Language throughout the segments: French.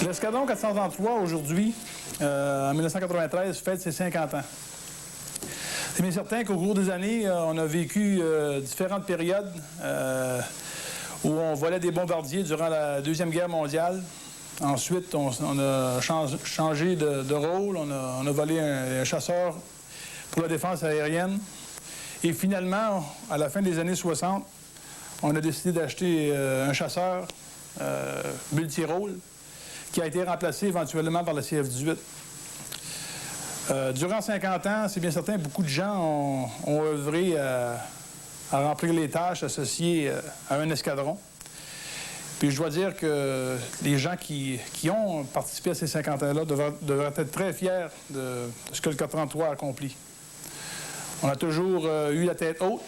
L'escadron 433, aujourd'hui, en 1993, fête ses 50 ans. C'est bien certain qu'au cours des années, on a vécu différentes périodes où on volait des bombardiers durant la Deuxième Guerre mondiale. Ensuite, on a changé de rôle. On a volé un chasseur pour la défense aérienne. Et finalement, à la fin des années 60, on a décidé d'acheter un chasseur multirôle qui a été remplacé éventuellement par la CF-18. Durant 50 ans, c'est bien certain, beaucoup de gens ont œuvré à remplir les tâches associées à un escadron. Puis je dois dire que les gens qui ont participé à ces 50 ans-là devraient être très fiers de ce que le 433 a accompli. On a toujours eu la tête haute.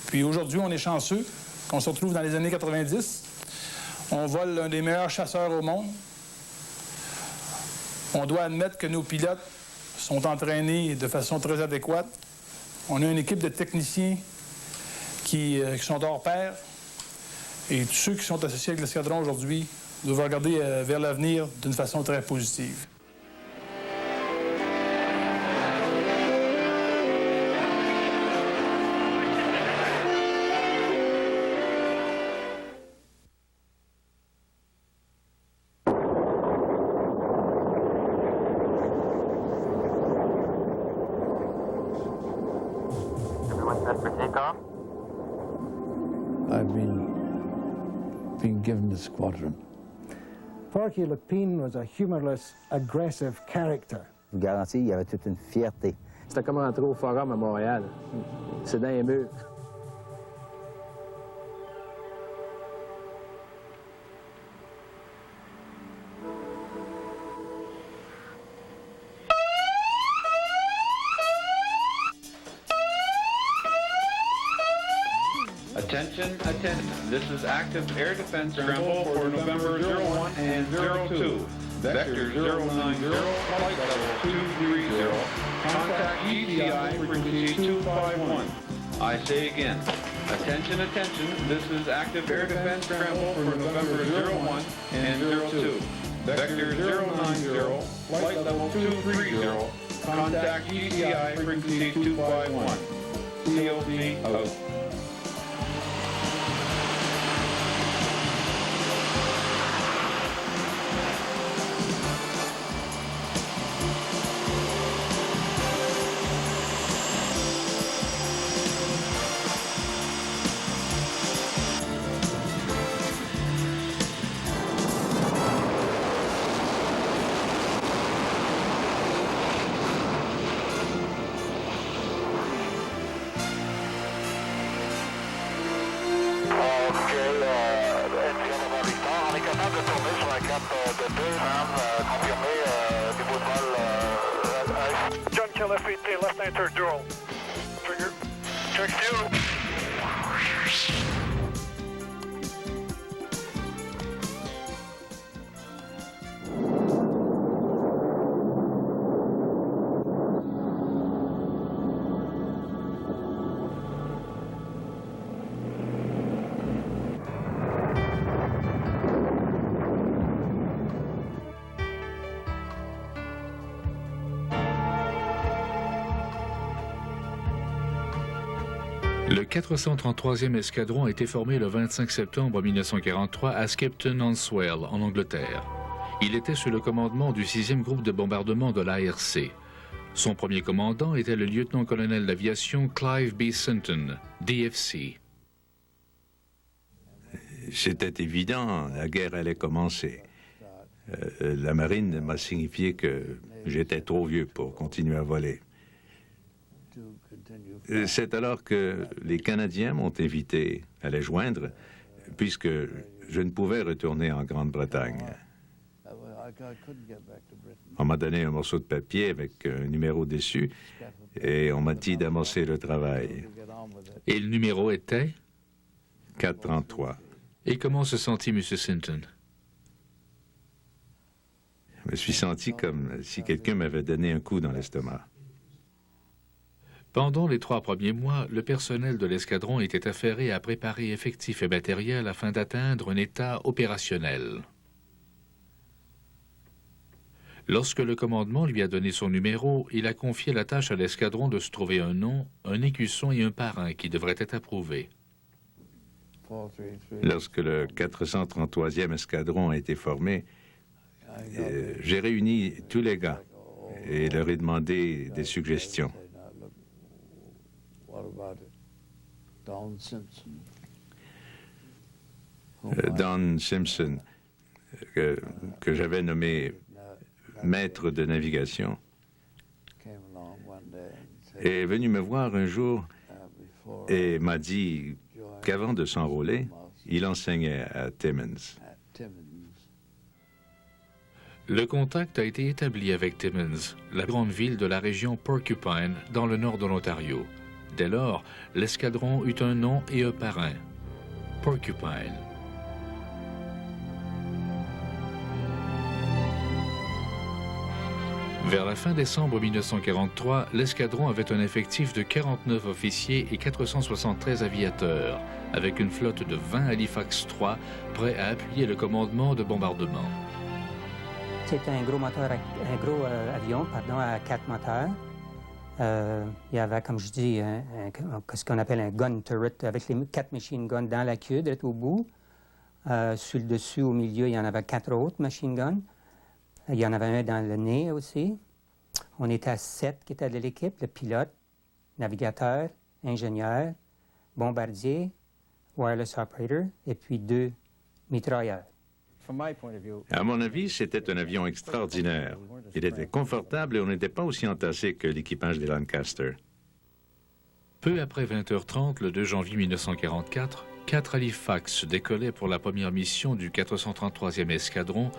Puis aujourd'hui, on est chanceux qu'on se retrouve dans les années 90. On vole l'un des meilleurs chasseurs au monde. On doit admettre que nos pilotes sont entraînés de façon très adéquate. On a une équipe de techniciens qui sont hors pair. Et tous ceux qui sont associés avec l'escadron aujourd'hui doivent regarder vers l'avenir d'une façon très positive. I've been given the squadron. Porky Lepine was a humorless, aggressive character. Je vous garantis, il y avait toute une fierté. C'était comme rentrer au Forum à Montréal. C'est dans les murs. Attention, attention. This is active air defense scramble for November 01 and 02. Vector 090, flight level 230. Contact ECI frequency 251. I say again. Attention, attention. This is active air defense scramble for November 01 and 02. Vector 090, flight level 230. Contact ECI frequency 251. COC out. Junction FET, left enter dual. Trigger. Check fuel. Le 433e escadron a été formé le 25 septembre 1943 à Skipton-on-Swale, en Angleterre. Il était sous le commandement du 6e groupe de bombardement de l'ARC. Son premier commandant était le lieutenant-colonel d'aviation Clive B. Sinton, DFC. C'était évident, la guerre allait commencer. La marine m'a signifié que j'étais trop vieux pour continuer à voler. C'est alors que les Canadiens m'ont invité à les joindre, puisque je ne pouvais retourner en Grande-Bretagne. On m'a donné un morceau de papier avec un numéro dessus, et on m'a dit d'amorcer le travail. Et le numéro était? 433. Et comment se sentit M. Sinton? Je me suis senti comme si quelqu'un m'avait donné un coup dans l'estomac. Pendant les 3 premiers mois, le personnel de l'escadron était affairé à préparer effectifs et matériel afin d'atteindre un état opérationnel. Lorsque le commandement lui a donné son numéro, il a confié la tâche à l'escadron de se trouver un nom, un écusson et un parrain qui devraient être approuvés. Lorsque le 433e escadron a été formé, j'ai réuni tous les gars et leur ai demandé des suggestions. Don Simpson, que j'avais nommé maître de navigation, est venu me voir un jour et m'a dit qu'avant de s'enrôler, il enseignait à Timmins. Le contact a été établi avec Timmins, la grande ville de la région Porcupine, dans le nord de l'Ontario. Dès lors, l'escadron eut un nom et un parrain, Porcupine. Vers la fin décembre 1943, l'escadron avait un effectif de 49 officiers et 473 aviateurs, avec une flotte de 20 Halifax 3 prêts à appuyer le commandement de bombardement. C'était un gros moteur, avion, à 4 moteurs. Il y avait, comme je dis, ce qu'on appelle un gun turret avec les 4 machine guns dans la queue, direct au bout. Sur le dessus, au milieu, il y en avait 4 autres machine guns. Il y en avait un dans le nez aussi. On était à 7 qui étaient de l'équipe, le pilote, navigateur, ingénieur, bombardier, wireless operator, et puis 2 mitrailleurs. À mon avis, c'était un avion extraordinaire. Il était confortable et on n'était pas aussi entassé que l'équipage des Lancaster. Peu après 20h30, le 2 janvier 1944, 4 Halifax décollaient pour la première mission du 433e escadron,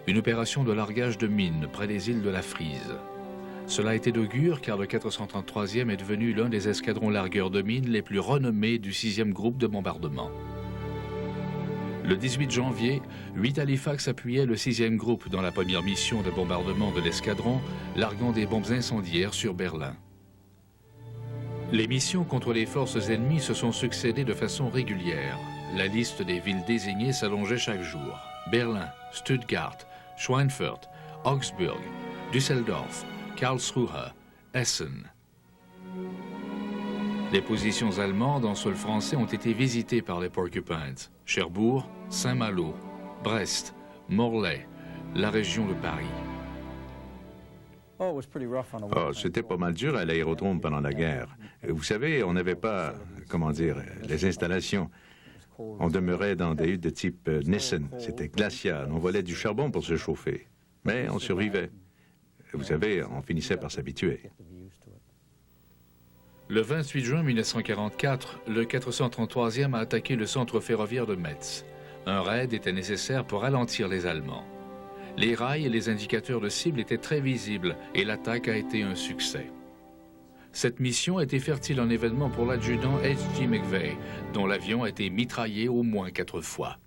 une opération de largage de mines près des îles de la Frise. Cela était d'augure car le 433e est devenu l'un des escadrons largueurs de mines les plus renommés du 6e groupe de bombardement. Le 18 janvier, 8 Halifax appuyaient le 6e groupe dans la première mission de bombardement de l'escadron, larguant des bombes incendiaires sur Berlin. Les missions contre les forces ennemies se sont succédées de façon régulière. La liste des villes désignées s'allongeait chaque jour. Berlin, Stuttgart, Schweinfurt, Augsburg, Düsseldorf, Karlsruhe, Essen. Les positions allemandes en sol français ont été visitées par les Porcupines. Cherbourg, Saint-Malo, Brest, Morlaix, la région de Paris. Oh, c'était pas mal dur à l'aérodrome pendant la guerre. Vous savez, on n'avait pas, les installations. On demeurait dans des huttes de type Nissen. C'était glacial. On volait du charbon pour se chauffer. Mais on survivait. Vous savez, on finissait par s'habituer. Le 28 juin 1944, le 433e a attaqué le centre ferroviaire de Metz. Un raid était nécessaire pour ralentir les Allemands. Les rails et les indicateurs de cible étaient très visibles et l'attaque a été un succès. Cette mission a été fertile en événements pour l'adjudant H.G. McVeigh, dont l'avion a été mitraillé au moins 4 fois.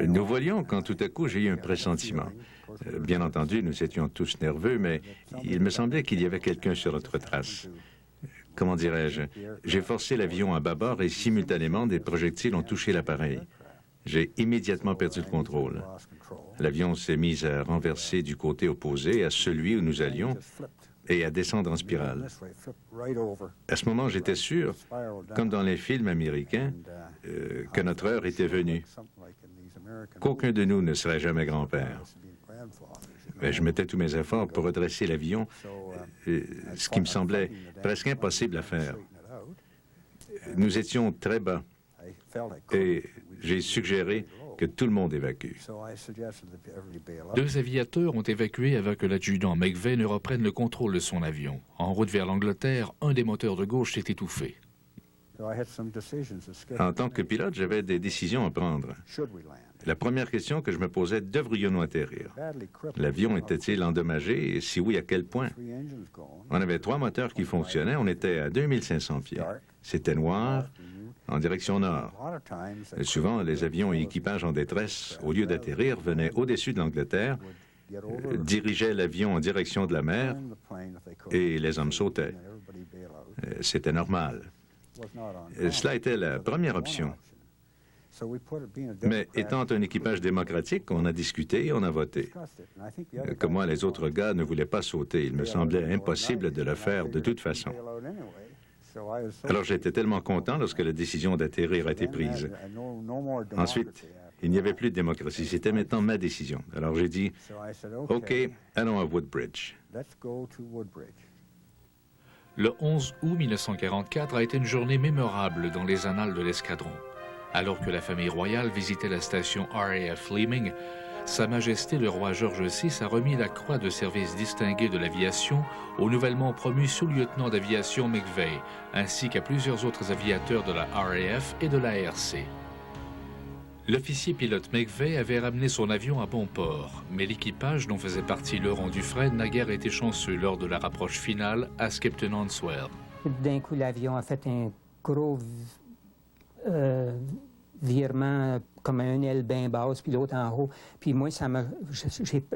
Nous voyons quand tout à coup j'ai eu un pressentiment. Bien entendu, nous étions tous nerveux, mais il me semblait qu'il y avait quelqu'un sur notre trace. Comment dirais-je? J'ai forcé l'avion à bâbord et simultanément des projectiles ont touché l'appareil. J'ai immédiatement perdu le contrôle. L'avion s'est mis à renverser du côté opposé à celui où nous allions et à descendre en spirale. À ce moment, j'étais sûr, comme dans les films américains, que notre heure était venue, qu'aucun de nous ne serait jamais grand-père. Mais je mettais tous mes efforts pour redresser l'avion, ce qui me semblait presque impossible à faire. Nous étions très bas et j'ai suggéré que tout le monde évacue. 2 aviateurs ont évacué avant que l'adjudant McVeigh ne reprenne le contrôle de son avion. En route vers l'Angleterre, un des moteurs de gauche s'est étouffé. En tant que pilote, j'avais des décisions à prendre. La première question que je me posais, devrions-nous atterrir? L'avion était-il endommagé et si oui, à quel point? On avait 3 moteurs qui fonctionnaient, on était à 2500 pieds. C'était noir, en direction nord. Souvent, les avions et équipages en détresse, au lieu d'atterrir, venaient au-dessus de l'Angleterre, dirigeaient l'avion en direction de la mer et les hommes sautaient. C'était normal. Cela était la première option. Mais étant un équipage démocratique, on a discuté et on a voté. Comme moi, les autres gars ne voulaient pas sauter. Il me semblait impossible de le faire de toute façon. Alors j'étais tellement content lorsque la décision d'atterrir a été prise. Ensuite, il n'y avait plus de démocratie. C'était maintenant ma décision. Alors j'ai dit, OK, allons à Woodbridge. Le 11 août 1944 a été une journée mémorable dans les annales de l'escadron. Alors que la famille royale visitait la station RAF Fleming, Sa Majesté le roi George VI a remis la croix de service distingué de l'aviation au nouvellement promu sous-lieutenant d'aviation McVeigh, ainsi qu'à plusieurs autres aviateurs de la RAF et de l'ARC. L'officier pilote McVeigh avait ramené son avion à bon port, mais l'équipage dont faisait partie Laurent Dufresne n'a guère été chanceux lors de la rapproche finale à Skepton-on-Swell. D'un coup, l'avion a fait un gros virement comme un aile bien basse, puis l'autre en haut. Puis moi,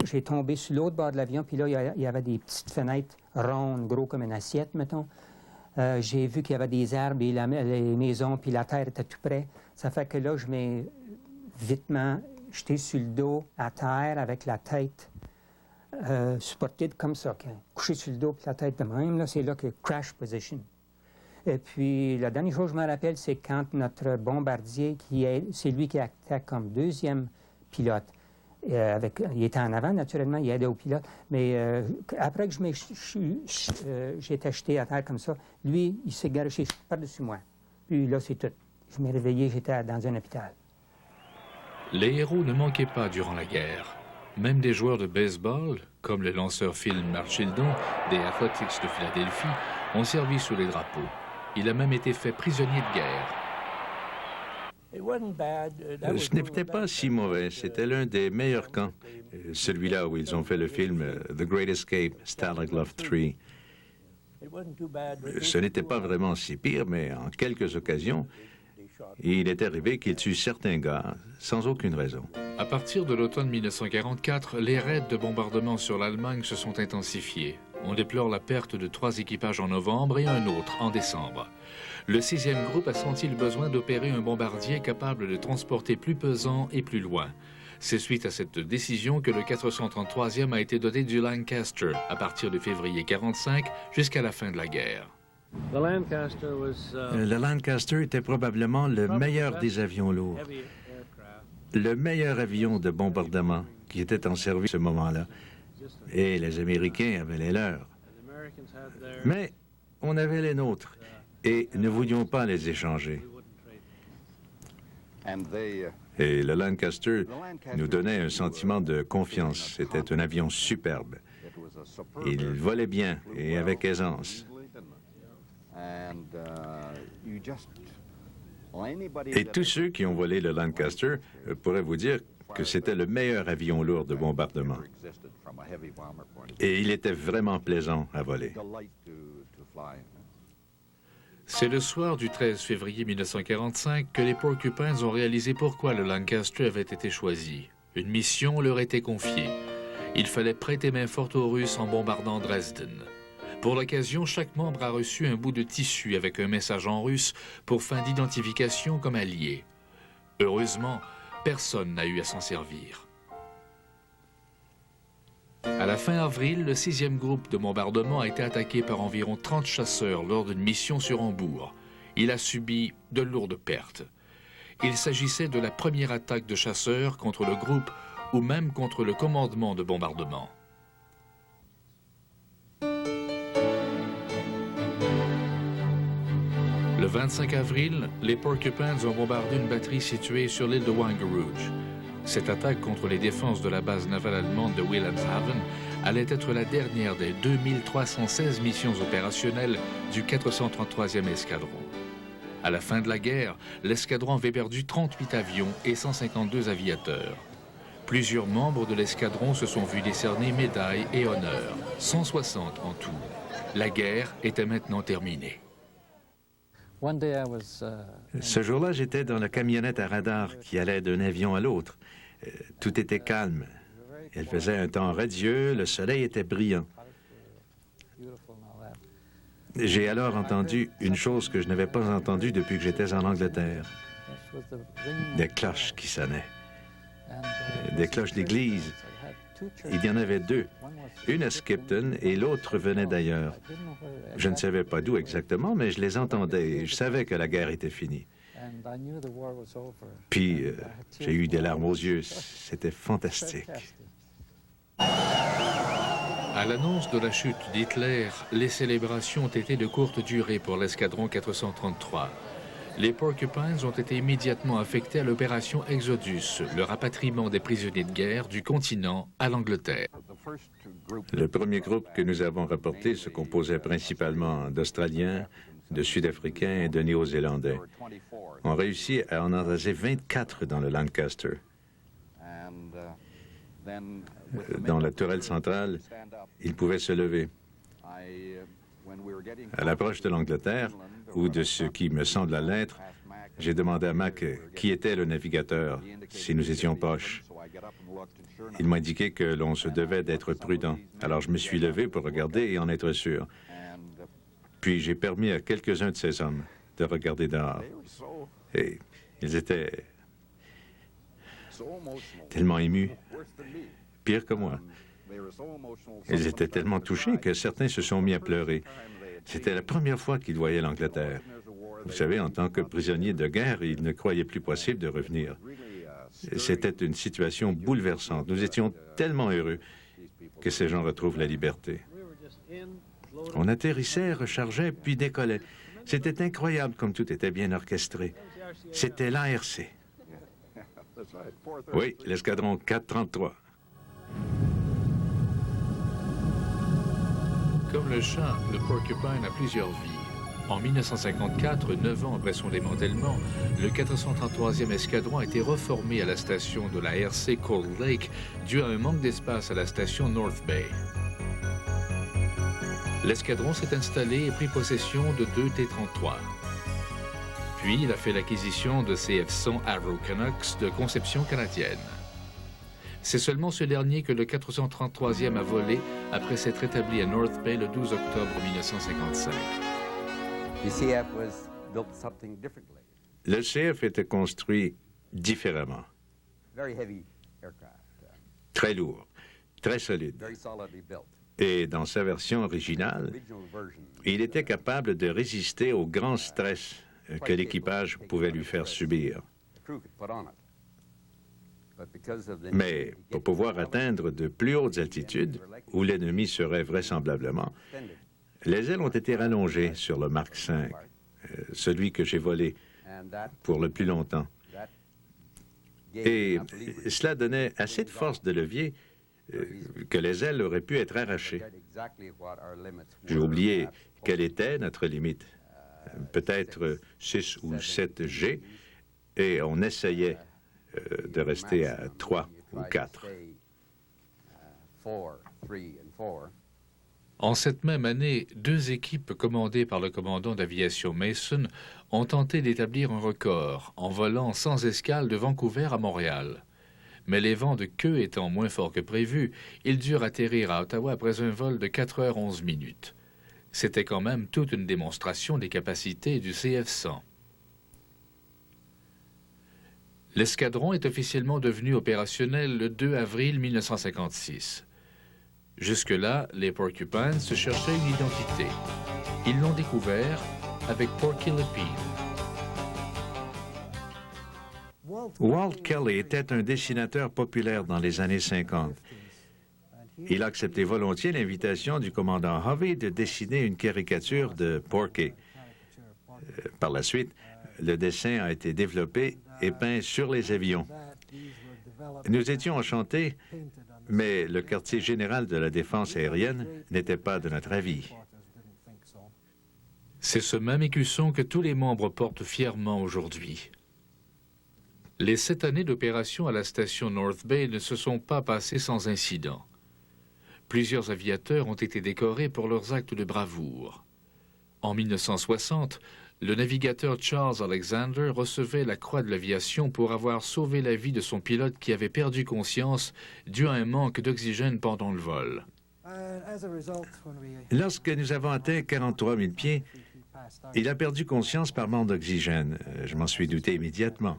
j'ai tombé sur l'autre bord de l'avion, puis là, il y avait des petites fenêtres rondes, gros comme une assiette, mettons. J'ai vu qu'il y avait des arbres et les maisons, puis la terre était tout près. Ça fait que là, je m'ai vitement jeté sur le dos à terre avec la tête supportée comme ça. Couché sur le dos, puis la tête de même, là, c'est là que crash position. Et puis, la dernière chose que je me rappelle, c'est quand notre bombardier, c'est lui qui était comme deuxième pilote. Il était en avant, naturellement, il aidait au pilote. Mais après que j'étais jeté à terre comme ça, lui, il s'est garoché par-dessus moi. Puis là, c'est tout. Je m'ai réveillé, j'étais dans un hôpital. Les héros ne manquaient pas durant la guerre. Même des joueurs de baseball, comme le lanceur Phil Marchildon des Athletics de Philadelphie, ont servi sous les drapeaux. Il a même été fait prisonnier de guerre. Ce n'était pas si mauvais. C'était l'un des meilleurs camps. Celui-là où ils ont fait le film The Great Escape, Stalag Luft 3. Ce n'était pas vraiment si pire, mais en quelques occasions, il est arrivé qu'il tue certains gars sans aucune raison. À partir de l'automne 1944, les raids de bombardement sur l'Allemagne se sont intensifiés. On déplore la perte de 3 équipages en novembre et un autre en décembre. Le 6e groupe a senti le besoin d'opérer un bombardier capable de transporter plus pesant et plus loin. C'est suite à cette décision que le 433e a été doté du Lancaster à partir de février 1945 jusqu'à la fin de la guerre. Le Lancaster était probablement le meilleur des avions lourds. Le meilleur avion de bombardement qui était en service à ce moment-là. Et les Américains avaient les leurs. Mais on avait les nôtres et ne voulions pas les échanger. Et le Lancaster nous donnait un sentiment de confiance. C'était un avion superbe. Il volait bien et avec aisance. Et tous ceux qui ont volé le Lancaster pourraient vous dire que c'était le meilleur avion lourd de bombardement. Et il était vraiment plaisant à voler. C'est le soir du 13 février 1945 que les Porcupines ont réalisé pourquoi le Lancaster avait été choisi. Une mission leur était confiée. Il fallait prêter main forte aux Russes en bombardant Dresden. Pour l'occasion, chaque membre a reçu un bout de tissu avec un message en russe pour fin d'identification comme allié. Heureusement, personne n'a eu à s'en servir. À la fin avril, le 6e groupe de bombardement a été attaqué par environ 30 chasseurs lors d'une mission sur Hambourg. Il a subi de lourdes pertes. Il s'agissait de la première attaque de chasseurs contre le groupe ou même contre le commandement de bombardement. Le 25 avril, les Porcupines ont bombardé une batterie située sur l'île de Wangerooge. Cette attaque contre les défenses de la base navale allemande de Wilhelmshaven allait être la dernière des 2316 missions opérationnelles du 433e escadron. À la fin de la guerre, l'escadron avait perdu 38 avions et 152 aviateurs. Plusieurs membres de l'escadron se sont vus décerner médailles et honneurs, 160 en tout. La guerre était maintenant terminée. Ce jour-là, j'étais dans la camionnette à radar qui allait d'un avion à l'autre. Tout était calme. Il faisait un temps radieux, le soleil était brillant. J'ai alors entendu une chose que je n'avais pas entendue depuis que j'étais en Angleterre. des cloches qui sonnaient, des cloches d'église. Il y en avait deux, une à Skipton et l'autre venait d'ailleurs. Je ne savais pas d'où exactement, mais je les entendais et je savais que la guerre était finie. Puis, j'ai eu des larmes aux yeux. C'était fantastique. À l'annonce de la chute d'Hitler, les célébrations ont été de courte durée pour l'escadron 433. Les Porcupines ont été immédiatement affectés à l'opération Exodus, le rapatriement des prisonniers de guerre du continent à l'Angleterre. Le premier groupe que nous avons rapporté se composait principalement d'Australiens, de Sud-Africains et de Néo-Zélandais. On réussit à en enraser 24 dans le Lancaster. Dans la tourelle centrale, ils pouvaient se lever. À l'approche de l'Angleterre, ou de ce qui me semble à l'être, j'ai demandé à Mac qui était le navigateur, si nous étions proches. Il m'a indiqué que l'on se devait d'être prudent. Alors je me suis levé pour regarder et en être sûr. Puis j'ai permis à quelques-uns de ces hommes de regarder dehors. Et ils étaient tellement émus, pire que moi. Ils étaient tellement touchés que certains se sont mis à pleurer. C'était la première fois qu'ils voyaient l'Angleterre. Vous savez, en tant que prisonniers de guerre, ils ne croyaient plus possible de revenir. C'était une situation bouleversante. Nous étions tellement heureux que ces gens retrouvent la liberté. On atterrissait, rechargeait, puis décollait. C'était incroyable comme tout était bien orchestré. C'était l'ARC. Oui, l'escadron 433. Comme le chat, le Porcupine a plusieurs vies. En 1954, 9 ans après son démantèlement, le 433e escadron a été reformé à la station de la RC Cold Lake dû à un manque d'espace à la station North Bay. L'escadron s'est installé et pris possession de 2 T-33. Puis, il a fait l'acquisition de CF-100 Avro Canucks de conception canadienne. C'est seulement ce dernier que le 433e a volé après s'être établi à North Bay le 12 octobre 1955. Le CF était construit différemment. Très lourd, très solide. Et dans sa version originale, il était capable de résister au grand stress que l'équipage pouvait lui faire subir. Mais pour pouvoir atteindre de plus hautes altitudes, où l'ennemi serait vraisemblablement, les ailes ont été rallongées sur le Mark V, celui que j'ai volé pour le plus longtemps. Et cela donnait assez de force de levier que les ailes auraient pu être arrachées. J'ai oublié quelle était notre limite. Peut-être 6 ou 7 G, et on essayait de rester à 3 ou 4. En cette même année, 2 équipes commandées par le commandant d'aviation Mason ont tenté d'établir un record en volant sans escale de Vancouver à Montréal. Mais les vents de queue étant moins forts que prévu, ils durent atterrir à Ottawa après un vol de 4h11. C'était quand même toute une démonstration des capacités du CF-100. L'escadron est officiellement devenu opérationnel le 2 avril 1956. Jusque-là, les Porcupines se cherchaient une identité. Ils l'ont découvert avec Porky Lepine. Walt Kelly était un dessinateur populaire dans les années 50. Il a accepté volontiers l'invitation du commandant Hovey de dessiner une caricature de Porky. Par la suite, le dessin a été développé et peint sur les avions. Nous étions enchantés, mais le quartier général de la défense aérienne n'était pas de notre avis. C'est ce même écusson que tous les membres portent fièrement aujourd'hui. Les 7 années d'opération à la station North Bay ne se sont pas passées sans incident. Plusieurs aviateurs ont été décorés pour leurs actes de bravoure. En 1960, le navigateur Charles Alexander recevait la Croix de l'Aviation pour avoir sauvé la vie de son pilote qui avait perdu conscience dû à un manque d'oxygène pendant le vol. Lorsque nous avons atteint 43 000 pieds, Il a perdu conscience par manque d'oxygène. Je m'en suis douté immédiatement.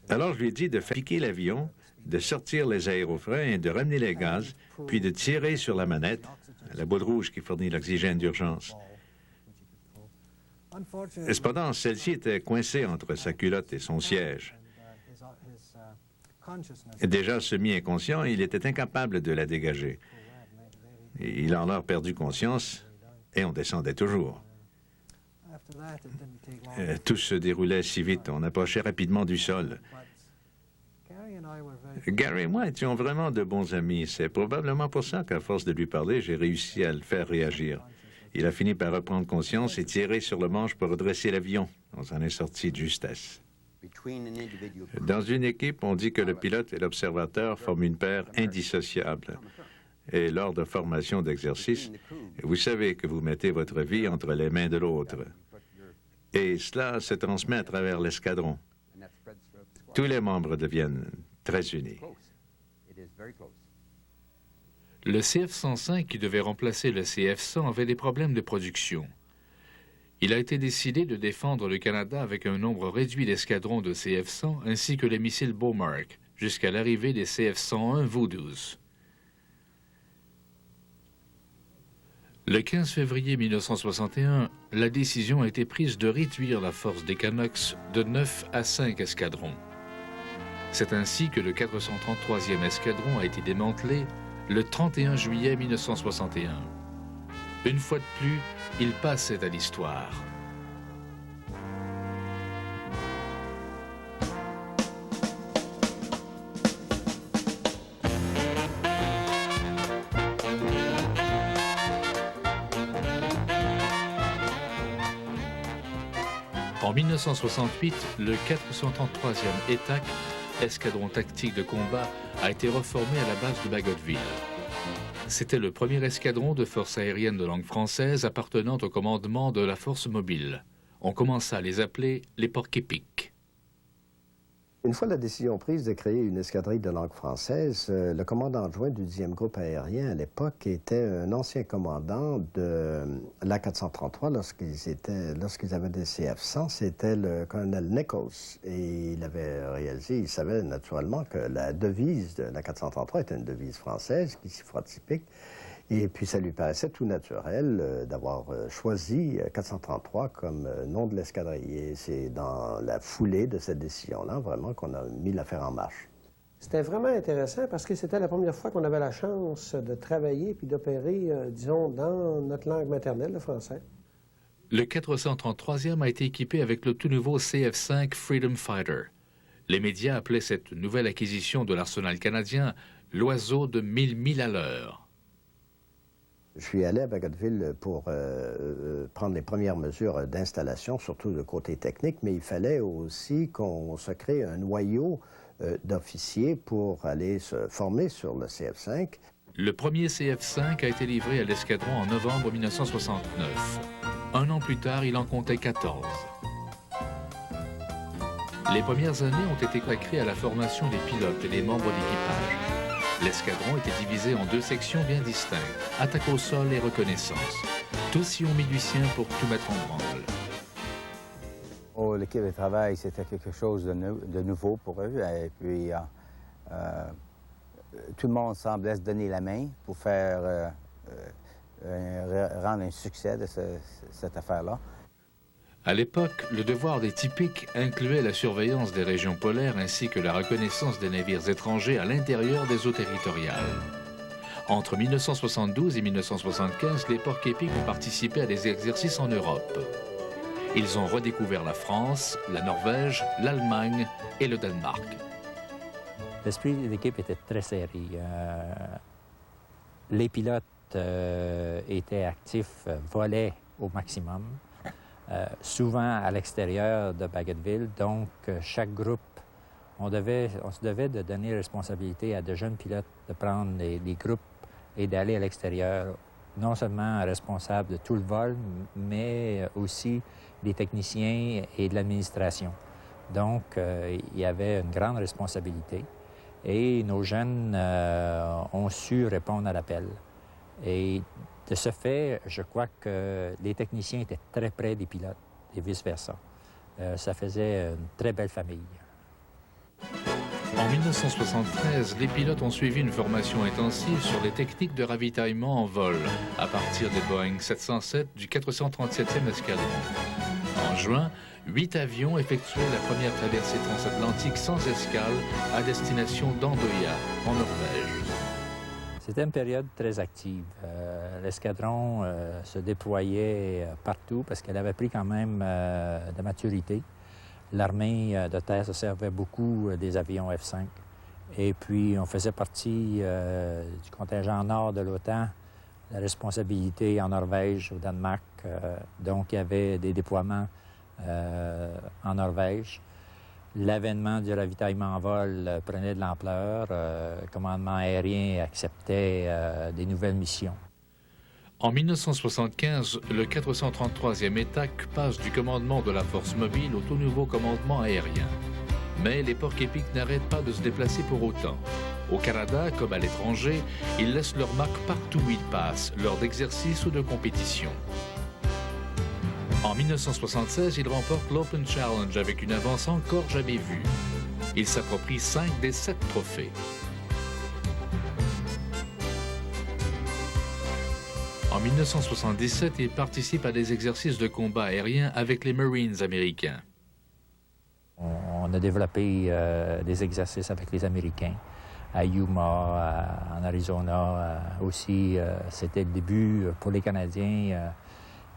Alors je lui ai dit de faire piquer l'avion, de sortir les aérofreins et de ramener les gaz, puis de tirer sur la manette, la boule rouge qui fournit l'oxygène d'urgence. Cependant, celle-ci était coincée entre sa culotte et son siège. Déjà semi-inconscient, il était incapable de la dégager. Il a alors perdu conscience et on descendait toujours. Tout se déroulait si vite, on approchait rapidement du sol. Gary et moi étions vraiment de bons amis. C'est probablement pour ça qu'à force de lui parler, j'ai réussi à le faire réagir. Il a fini par reprendre conscience et tirer sur le manche pour redresser l'avion. On s'en est sorti de justesse. Dans une équipe, on dit que le pilote et l'observateur forment une paire indissociable. Et lors de formations d'exercice, vous savez que vous mettez votre vie entre les mains de l'autre. Et cela se transmet à travers l'escadron. Tous les membres deviennent très unis. Le CF-105, qui devait remplacer le CF-100, avait des problèmes de production. Il a été décidé de défendre le Canada avec un nombre réduit d'escadrons de CF-100 ainsi que les missiles Beaumark, jusqu'à l'arrivée des CF-101 Voodoos. Le 15 février 1961, la décision a été prise de réduire la force des Canucks de 9 à 5 escadrons. C'est ainsi que le 433e escadron a été démantelé le 31 juillet 1961. Une fois de plus, il passait à l'histoire. En 1968, le 433e ETAC, escadron tactique de combat, a été reformé à la base de Bagotville. C'était le premier escadron de force aérienne de langue française appartenant au commandement de la force mobile. On commença à les appeler les porc-épics. Une fois la décision prise de créer une escadrille de langue française, le commandant adjoint du 10e groupe aérien à l'époque était un ancien commandant de l'A433 lorsqu'ils avaient des CF-100, c'était le colonel Nichols. Et il avait réalisé, il savait naturellement que la devise de l'A433 était une devise française, qui s'y fera typique. Et puis, ça lui paraissait tout naturel d'avoir choisi 433 comme nom de l'escadrille. Et c'est dans la foulée de cette décision-là, vraiment, qu'on a mis l'affaire en marche. C'était vraiment intéressant parce que c'était la première fois qu'on avait la chance de travailler puis d'opérer, disons, dans notre langue maternelle, le français. Le 433e a été équipé avec le tout nouveau CF-5 Freedom Fighter. Les médias appelaient cette nouvelle acquisition de l'arsenal canadien l'oiseau de 1000 milles à l'heure. Je suis allé à Bagotville pour prendre les premières mesures d'installation, surtout de côté technique, mais il fallait aussi qu'on se crée un noyau d'officiers pour aller se former sur le CF-5. Le premier CF-5 a été livré à l'escadron en novembre 1969. Un an plus tard, il en comptait 14. Les premières années ont été consacrées à la formation des pilotes et des membres d'équipage. L'escadron était divisé en deux sections bien distinctes, attaque au sol et reconnaissance. Tous y ont mis du sien pour tout mettre en branle. Oh, l'équipe de travail, c'était quelque chose de nouveau pour eux. Et puis, tout le monde semblait se donner la main pour faire rendre un succès de cette affaire-là. À l'époque, le devoir des typiques incluait la surveillance des régions polaires ainsi que la reconnaissance des navires étrangers à l'intérieur des eaux territoriales. Entre 1972 et 1975, les porc-épics ont participé à des exercices en Europe. Ils ont redécouvert la France, la Norvège, l'Allemagne et le Danemark. L'esprit de l'équipe était très serré. Les pilotes étaient actifs, volaient au maximum. Souvent à l'extérieur de Bagotville, donc chaque groupe, on se devait de donner responsabilité à de jeunes pilotes de prendre les groupes et d'aller à l'extérieur, non seulement responsables de tout le vol, mais aussi des techniciens et de l'administration. Donc, il y avait une grande responsabilité et nos jeunes ont su répondre à l'appel. Et De ce fait, je crois que les techniciens étaient très près des pilotes et vice-versa. Ça faisait une très belle famille. En 1973, les pilotes ont suivi une formation intensive sur les techniques de ravitaillement en vol à partir des Boeing 707 du 437e escadron. En juin, 8 avions effectuaient la première traversée transatlantique sans escale à destination d'Andoya, en Norvège. C'était une période très active. L'escadron se déployait partout parce qu'elle avait pris quand même de maturité. L'armée de terre se servait beaucoup des avions F-5. Et puis, on faisait partie du contingent nord de l'OTAN, la responsabilité en Norvège, au Danemark. Donc, il y avait des déploiements en Norvège. L'avènement du ravitaillement en vol prenait de l'ampleur. Le commandement aérien acceptait des nouvelles missions. En 1975, le 433e ETAC passe du commandement de la force mobile au tout nouveau commandement aérien. Mais les porcs-épics n'arrêtent pas de se déplacer pour autant. Au Canada, comme à l'étranger, ils laissent leur marque partout où ils passent, lors d'exercices ou de compétitions. En 1976, ils remportent l'Open Challenge avec une avance encore jamais vue. Ils s'approprient 5 des 7 trophées. En 1977, il participe à des exercices de combat aérien avec les Marines américains. On a développé des exercices avec les Américains à Yuma, en Arizona. Aussi, c'était le début pour les Canadiens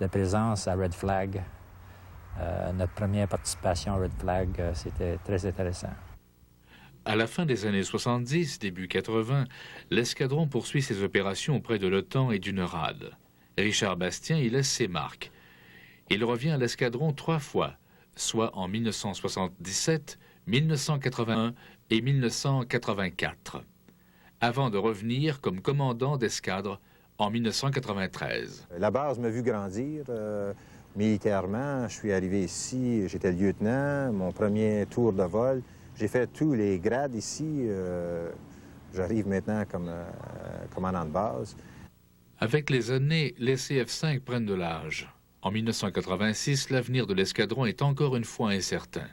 de présence à Red Flag. Notre première participation à Red Flag, c'était très intéressant. À la fin des années 70, début 80, l'escadron poursuit ses opérations auprès de l'OTAN et du NORAD. Richard Bastien y laisse ses marques. Il revient à l'escadron 3 fois, soit en 1977, 1981 et 1984, avant de revenir comme commandant d'escadre en 1993. La base m'a vu grandir. Militairement, je suis arrivé ici, j'étais lieutenant, mon premier tour de vol. J'ai fait tous les grades ici. J'arrive maintenant comme commandant de base. Avec les années, les CF-5 prennent de l'âge. En 1986, l'avenir de l'escadron est encore une fois incertain.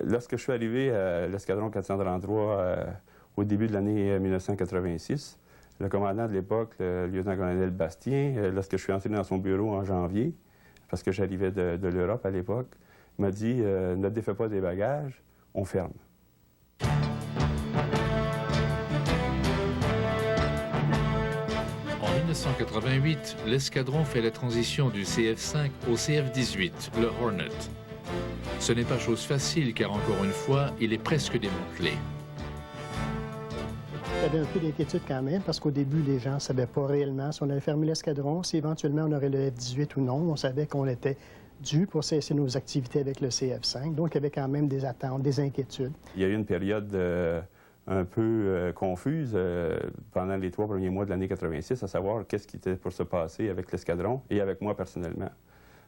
Lorsque je suis arrivé à l'escadron 433 au début de l'année 1986, le commandant de l'époque, le lieutenant-colonel Bastien, lorsque je suis entré dans son bureau en janvier, parce que j'arrivais de l'Europe à l'époque, il m'a dit « Ne défais pas des bagages, on ferme ». En 1988, l'escadron fait la transition du CF-5 au CF-18, le Hornet. Ce n'est pas chose facile car, encore une fois, il est presque démantelé. Il y avait un peu d'inquiétude quand même parce qu'au début, les gens ne savaient pas réellement si on avait fermé l'escadron, si éventuellement on aurait le F-18 ou non. On savait qu'on était dû pour cesser nos activités avec le CF-5. Donc, il y avait quand même des attentes, des inquiétudes. Il y a eu une période un peu confuse pendant les 3 premiers mois de l'année 86, à savoir qu'est-ce qui était pour se passer avec l'escadron et avec moi personnellement.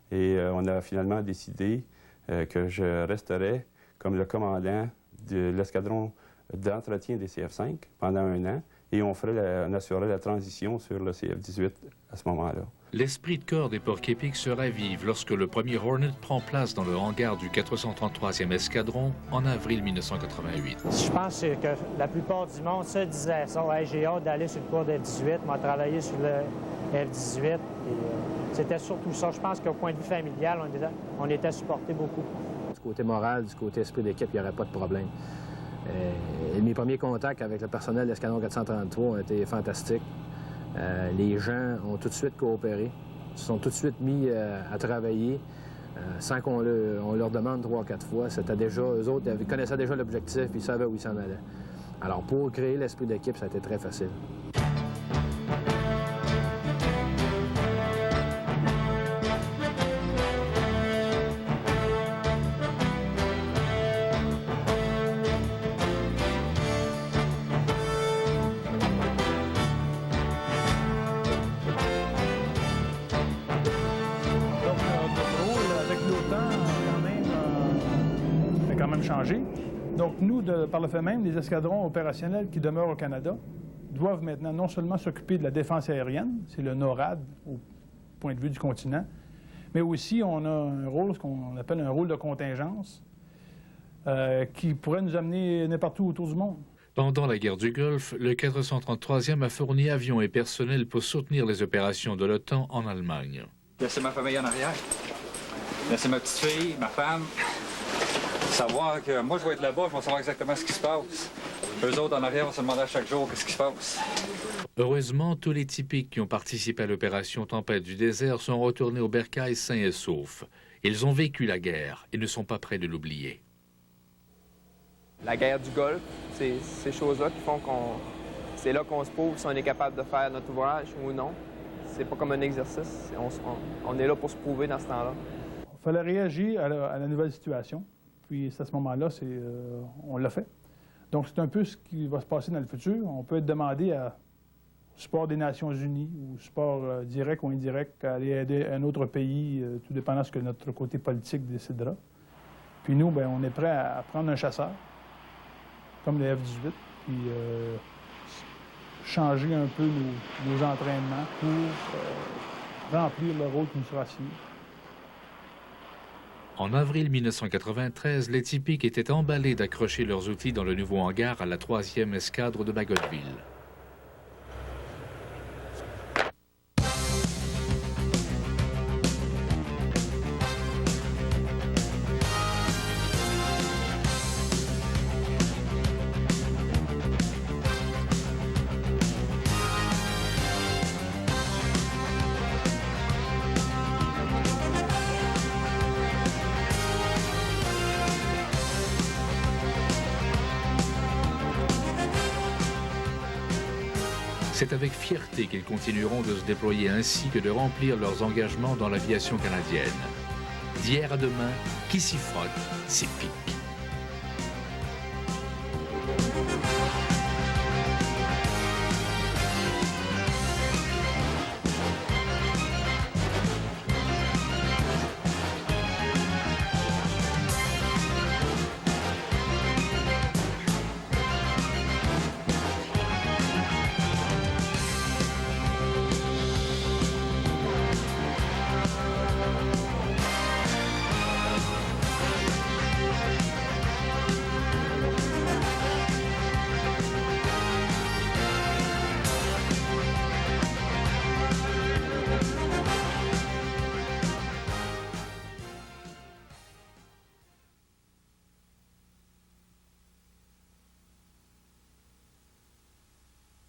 Et on a finalement décidé que je resterais comme le commandant de l'escadron d'entretien des CF-5 pendant 1 an et on assurerait la transition sur le CF-18 à ce moment-là. L'esprit de corps des porcs-épics se ravive lorsque le premier Hornet prend place dans le hangar du 433e escadron en avril 1988. Je pense que la plupart du monde se disait ça. Hey, j'ai hâte d'aller sur le cours de F-18, m'a travaillé sur le F-18. C'était surtout ça. Je pense qu'au point de vue familial, on était supportés beaucoup. Du côté moral, du côté esprit d'équipe, il n'y aurait pas de problème. Mes premiers contacts avec le personnel de l'escadron 433 ont été fantastiques. Les gens ont tout de suite coopéré, se sont tout de suite mis à travailler sans qu'on leur demande 3 ou 4 fois. C'était déjà, eux autres ils connaissaient déjà l'objectif et ils savaient où ils s'en allaient. Alors pour créer l'esprit d'équipe, ça a été très facile. Changé. Donc, nous, par le fait même, les escadrons opérationnels qui demeurent au Canada, doivent maintenant non seulement s'occuper de la défense aérienne, c'est le NORAD au point de vue du continent, mais aussi on a un rôle, ce qu'on appelle un rôle de contingence, qui pourrait nous amener n'importe où autour du monde. Pendant la guerre du Golfe, le 433e a fourni avions et personnel pour soutenir les opérations de l'OTAN en Allemagne. Laissez ma famille en arrière. Laissez ma petite fille, ma femme. Savoir que moi, je vais être là-bas, je vais savoir exactement ce qui se passe. Eux autres, en arrière, vont se demander à chaque jour qu'est-ce qui se passe. Heureusement, tous les typiques qui ont participé à l'opération Tempête du désert sont retournés au bercail sains et saufs. Ils ont vécu la guerre et ne sont pas prêts de l'oublier. La guerre du Golfe, c'est ces choses-là qui font c'est là qu'on se prouve si on est capable de faire notre ouvrage ou non. C'est pas comme un exercice. On est là pour se prouver dans ce temps-là. Il fallait réagir à la nouvelle situation. Puis à ce moment-là, on l'a fait. Donc c'est un peu ce qui va se passer dans le futur. On peut être demandé au support des Nations Unies ou support direct ou indirect à aller aider un autre pays, tout dépendant de ce que notre côté politique décidera. Puis nous, bien, on est prêt à prendre un chasseur, comme le F-18, puis changer un peu nos entraînements pour remplir le rôle qui nous sera assigné. En avril 1993, les typiques étaient emballés d'accrocher leurs outils dans le nouveau hangar à la 3e escadre de Bagotville. C'est avec fierté qu'ils continueront de se déployer ainsi que de remplir leurs engagements dans l'aviation canadienne. D'hier à demain, qui s'y frotte, s'y pique.